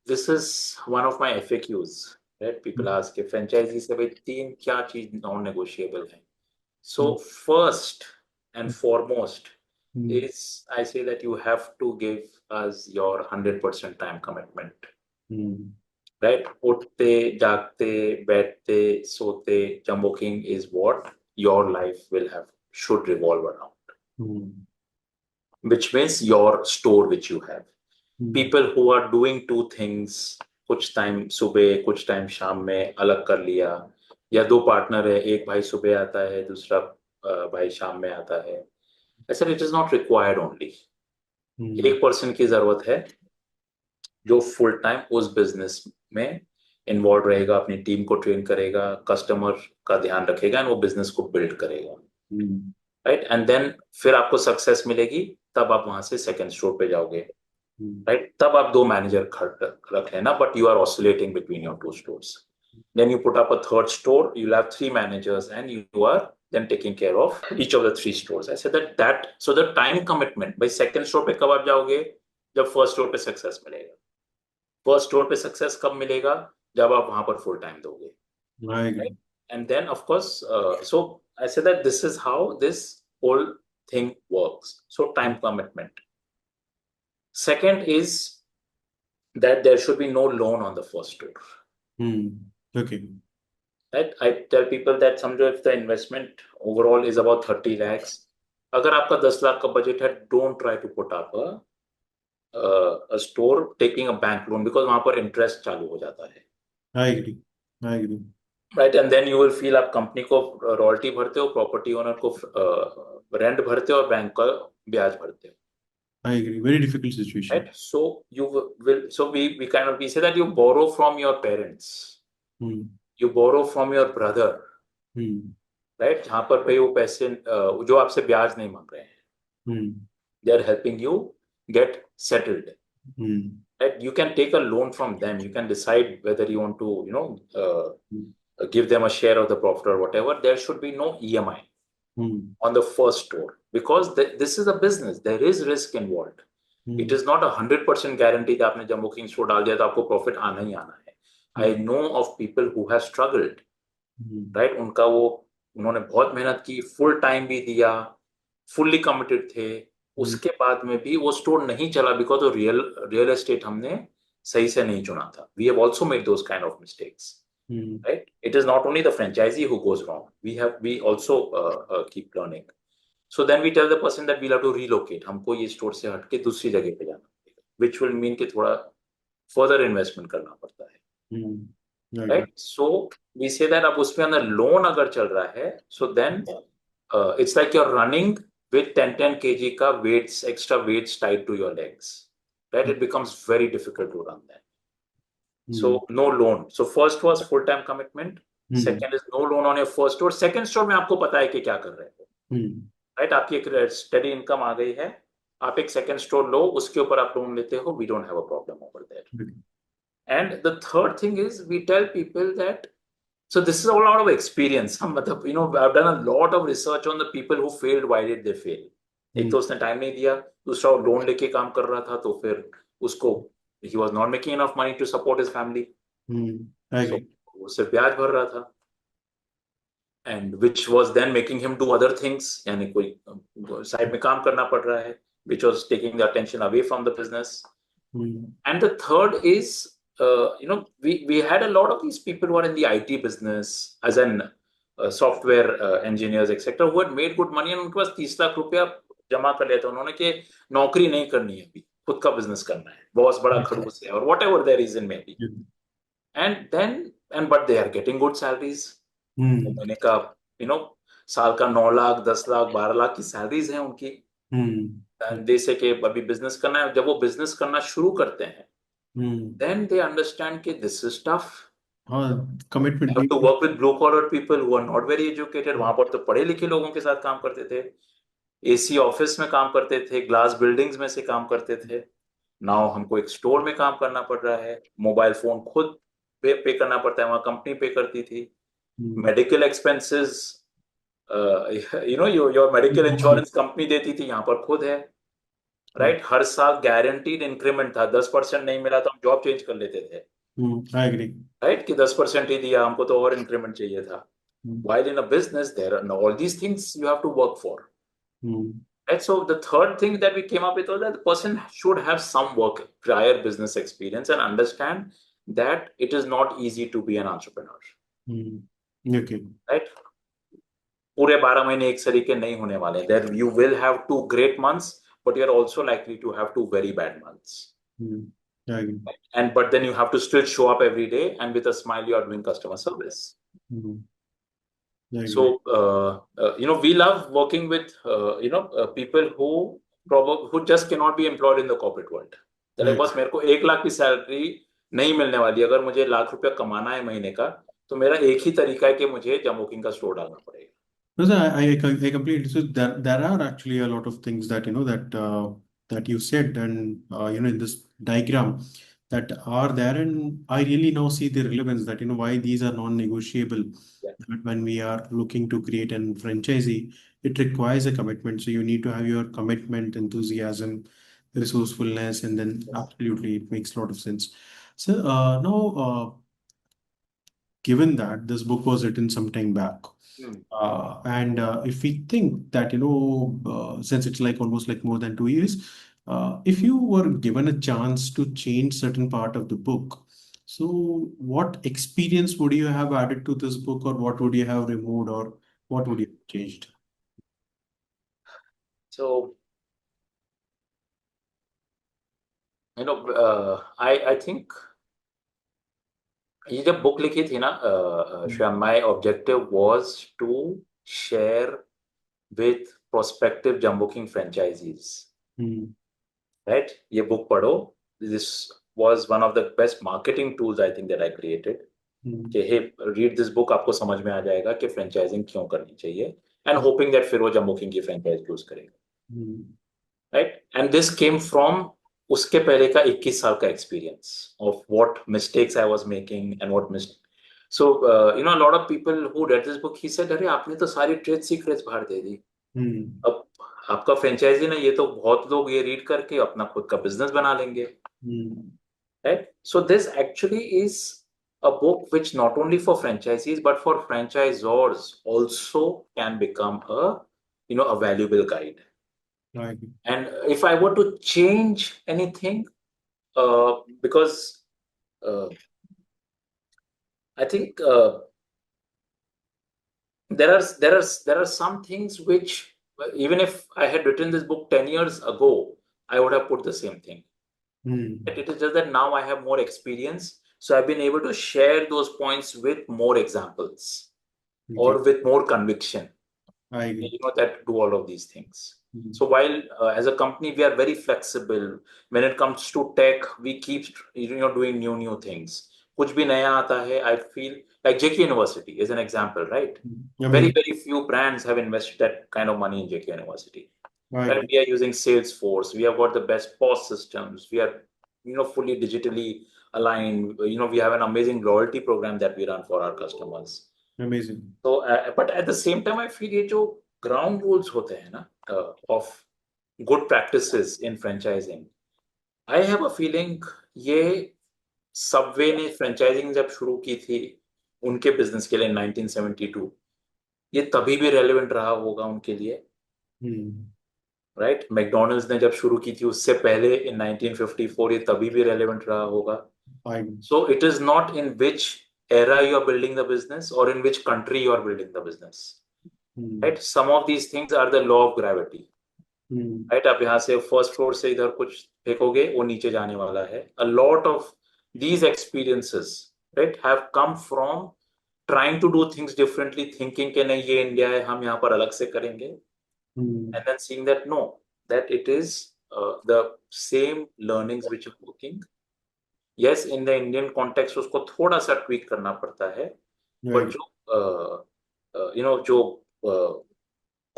This is one of my FAQs, right? People ask if franchisee से भाई तीन क्या चीज non negotiable है. So Mm, first and foremost mm, is, I say that you have to give us your 100% time commitment, mm, right? उठते जागते बैठते सोते, Jumboking is what your life should revolve around, mm, which means your store which you have. mm, People who are doing two things, कुछ time सुबह कुछ time शाम में अलग कर लिया, या दो पार्टनर है, एक भाई सुबह आता है, दूसरा भाई शाम में आता है, ऐसा it is not required only. mm. एक पर्सन की जरूरत है जो फुल टाइम उस बिजनेस में इन्वॉल्व रहेगा, अपनी टीम को ट्रेन करेगा, कस्टमर का ध्यान रखेगा, एंड वो बिजनेस को बिल्ड करेगा, Mm, राइट. एंड देन फिर आपको सक्सेस मिलेगी, तब आप वहां से सेकंड स्टोर पे जाओगे, mm, right? तब आप दो मैनेजर रख लेना, but you are oscillating between your two stores. Then you put up a third store, you'll have three managers, and you are then taking care of each of the three stores. I said so the time commitment, by second store पे कब आप जाओगे? जब first store पे success मिलेगा. First store पे success कब मिलेगा? जब आप वहां पर फुल टाइम दोगे, I right? agree. And then of course, so I said that this is how this whole thing works. So time commitment. Second is that there should be no loan on the first store. Mm, okay. Right? I tell people that समझो if the investment overall is about 30 lakhs, अगर आपका 10 लाख का budget है, don't try to put up a store taking a bank loan, because वहां पर interest चालू हो जाता है, I agree. I agree. Right. And then you will feel आप कंपनी को रॉयल्टी भरते हो, प्रॉपर्टी ओनर को रेंट भरते हो, और बैंक का ब्याज भरते हो. I agree. Very difficult situation. right? So we kind of we say that you borrow from your parents, Hmm. you borrow from your brother, Hmm. right? जहाँ पर भाई वो पैसे जो आपसे ब्याज नहीं मांग रहे हैं, Hmm. they are helping you get settled. Hmm. Right? You can take a loan from them. You can decide whether you want to, give them a share of the profit or whatever. There should be no EMI Hmm. on the first store because this is a business. There is risk involved. It Hmm. is not 100% guarantee that आपने जब booking store डाल दिया तो आपको profit आना ही आना है. Hmm. I know of people who have struggled, Hmm. right? उन्होंने बहुत मेहनत की, फुल टाइम भी दिया, फुल्ली कमिटेड थे, Hmm. उसके बाद में भी वो स्टोर नहीं चला बिकॉज वो रियल एस्टेट हमने सही से नहीं चुना था. We have also made those kind of mistakes, Hmm. right? It is not only the franchisee who goes wrong. We also keep learning. So then we tell the person that we'll have to relocate. हमको ये store से हट के दूसरी जगह पे जाना पड़ेगा, which will mean कि थोड़ा further investment करना पड़ता है, Hmm. I agree. right? So we say that अब उसमें अंदर लोन अगर चल रहा है, so then it's like you're running with 10 kg का weights, extra weights tied to your legs, right? It becomes very difficult to run that. Hmm. So no loan. So first was full-time commitment. Hmm. Second is no loan on your first store. Second store में आपको पता है कि क्या कर रहे हो, Hmm. Right? आपकी एक स्टडी इनकम आ गई है, आप एक सेकंड स्टोर लो, उसके ऊपर आप लोन लेते हो. We don't have a problem over there. Okay. And the third thing is we tell people that so this is all out of experience. हम मतलब I've done a lot of research on the people who failed. Why did they fail? एक Hmm. तो उसने time नहीं दिया, दूसरा वो loan लेके काम कर रहा था, तो फिर उसको he was not making enough money to support his family. Hmm. I So agree. वो सिर्फ ब्याज भर रहा था, and which was then making him do other things. यानी कोई साइड में काम करना पड़ रहा है, which was taking the attention away from the business. Hmm. And the third is, we had a lot of these people who are in the IT business, as in software engineers, etc., who had made good money, and उनके पास 30 लाख रुपया जमा कर लिया था उन्होंने कि नौकरी नहीं करनी है, अभी खुद का बिजनेस करना है, बॉस बड़ा खड़ूस है और whatever the reason may be. Yeah. And but they are getting good salaries. Hmm. महीने का, यू नो साल का 9 लाख, 10 लाख, 12 लाख की सैलरीज हैं उनकी. Hmm. एंड दे से कि अभी बिजनेस करना है. जब वो बिजनेस करना शुरू करते हैं, Hmm. then they understand that this is tough. Commitment You have to being. work with blue collar people who are not very educated. वहां पर तो पढ़े लिखे लोगों के साथ काम करते थे, एसी ऑफिस में काम करते थे, ग्लास बिल्डिंग्स में से काम करते थे. नाउ हमको एक स्टोर में काम करना पड़ रहा है, मोबाइल फोन खुद पे करना पड़ता है, वहां कंपनी पे करती थी. Hmm. Medical expenses, your medical insurance company देती थी, यहाँ पर खुद है, Hmm. राइट? हर साल गारंटीड इंक्रीमेंट था, 10% नहीं मिला तो हम जॉब चेंज कर लेते थे, I agree. राइट? कि 10% ही दिया, हमको तो और इंक्रीमेंट चाहिए था. Hmm. While in a business, there are all these things you have to work for. Hmm. Right? So the third thing that we came up with was that the person should have some work prior business experience and understand that it is not easy to be an entrepreneur. Hmm. Okay. Right? पूरे 12 महीने एक तरीके नहीं होने वाले. There you will have 2 great months, but you're also likely to have 2 very bad months. Hmm. I agree. And but then you have to still show up every day, and with a smile you are doing customer service. Hmm. I So, agree. we love working with, people who just cannot be employed in the corporate world. They're like, I बस मेरे को 1 लाख की salary नहीं मिलने वाली, अगर मुझे लाख रुपया कमाना है महीने का, तो मेरा एक ही तरीका है कि मुझे जंबोकिंग का स्टोर डालना पड़ेगा. No, sir, I completely. So there are actually a lot of things that that you said, and in this diagram that are there, and I really now see the relevance that why these are non-negotiable. Yeah. That when we are looking to create an franchisee, it requires a commitment. So you need to have your commitment, enthusiasm, resourcefulness, and then Yes. absolutely it makes a lot of sense. So now, given that this book was written some time back. Hmm. And if we think that, since it's like almost like more than 2 years, if you were given a chance to change certain part of the book, so what experience would you have added to this book, or what would you have removed, or what would you have changed? So, I think ये जब book लिखी थी ना, Shyam, my objective was to share with prospective Jumboking franchisees Hmm. right? ये book पढ़ो. This was one of the best marketing tools I think that I created. Hmm. कि hey, read this book, आपको समझ में आ जाएगा कि franchising क्यों करनी चाहिए, and hoping that फिर वो जम्बोकिंग की franchise choose करेगा, Hmm. right? And this came from उसके पहले का 21 साल का experience of what mistakes I was making and what so a lot of people who read this book, he said, अरे आपने तो सारी trade secrets बाहर दे दी. Hmm. अब आपका फ्रेंचाइजी ना, ये तो बहुत लोग ये रीड करके अपना खुद का बिजनेस बना लेंगे, Hmm. right? So this actually is a book which not only for franchisees but for franchisors also can become a valuable guide. Right. And if I were to change anything, because uh, I think there are some things which even if I had written this book 10 years ago, I would have put the same thing. Hmm. It is just that now I have more experience, so I've been able to share those points with more examples Okay. or with more conviction. I agree. That do all of these things. Hmm. So while as a company we are very flexible when it comes to tech, we keep doing new things. कुछ भी नया आता है, I feel like JK University is an example, right? Very Amazing. very few brands have invested that kind of money in JK University. I Right? agree. We are using Salesforce. We have got the best POS systems. We are, fully digitally aligned. We have an amazing loyalty program that we run for our customers. Amazing. So, but at the same time, I feel ये जो ground rules होते हैं ना of good practices in franchising, I have a feeling ये Subway ने franchising जब शुरू की थी उनके बिजनेस के लिए 1972, ये तभी भी रेलेवेंट रहा होगा उनके लिए, Hmm. राइट? मैकडोनल्ड्स ने जब शुरू की थी उससे पहले इन 1954 ये तभी भी रेलेवेंट रहा होगा. I agree. So it is not in which era you are building the business or in which country you are building the business, Hmm. right? Some of these things are the law of gravity, Hmm. right? आप यहाँ से first floor से इधर कुछ फेंकोगे वो नीचे जाने वाला है. A lot of these experiences, right, have come from trying to do things differently, thinking कि नहीं ये इंडिया है हम यहाँ पर अलग से करेंगे, Hmm. and then seeing that no, that it is the same learnings which are working. Yes, in the Indian context उसको थोड़ा सा tweak करना पड़ता है, but Right. जो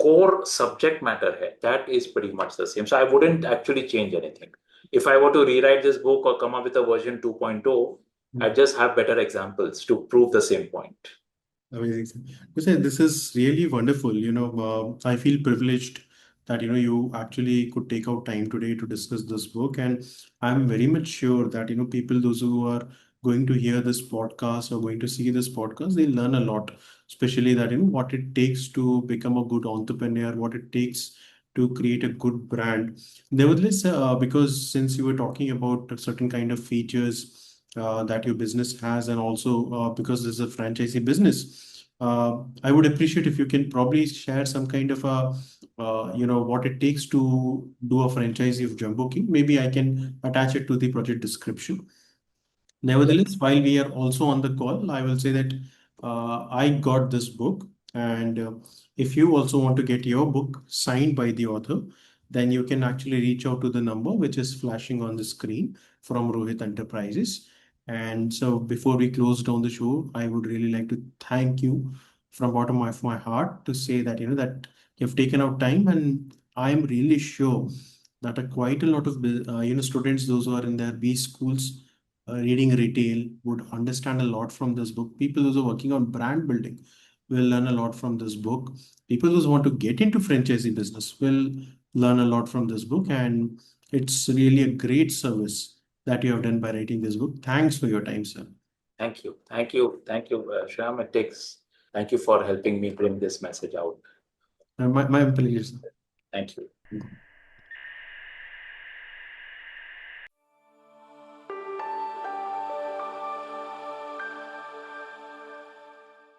core subject matter है, that is pretty much the same. So I wouldn't actually change anything. If I were to rewrite this book or come up with a version 2.0, I just have better examples to prove the same point. Amazing. Because this is really wonderful. I feel privileged that you actually could take out time today to discuss this book, and I'm very much sure that people, those who are going to hear this podcast or going to see this podcast, they learn a lot, especially that what it takes to become a good entrepreneur, what it takes to create a good brand. Nevertheless, because since you were talking about certain kind of features that your business has, and also because this is a franchisee business, I would appreciate if you can probably share some kind of a, what it takes to do a franchisee of Jumboking. Maybe I can attach it to the project description. Nevertheless, while we are also on the call, I will say that I got this book, and if you also want to get your book signed by the author, then you can actually reach out to the number which is flashing on the screen from Rohit Enterprises. And so, before we close down the show, I would really like to thank you from bottom of my heart to say that that you've taken out time, and I am really sure that quite a lot of students, those who are in their B schools reading retail, would understand a lot from this book. People who are working on brand building will learn a lot from this book. People who want to get into franchisee business will learn a lot from this book. And it's really a great service that you have done by writing this book. Thanks for your time, sir. Thank you. Shreeram. Thank you for helping me bring this message out. My pleasure, sir. Thank you.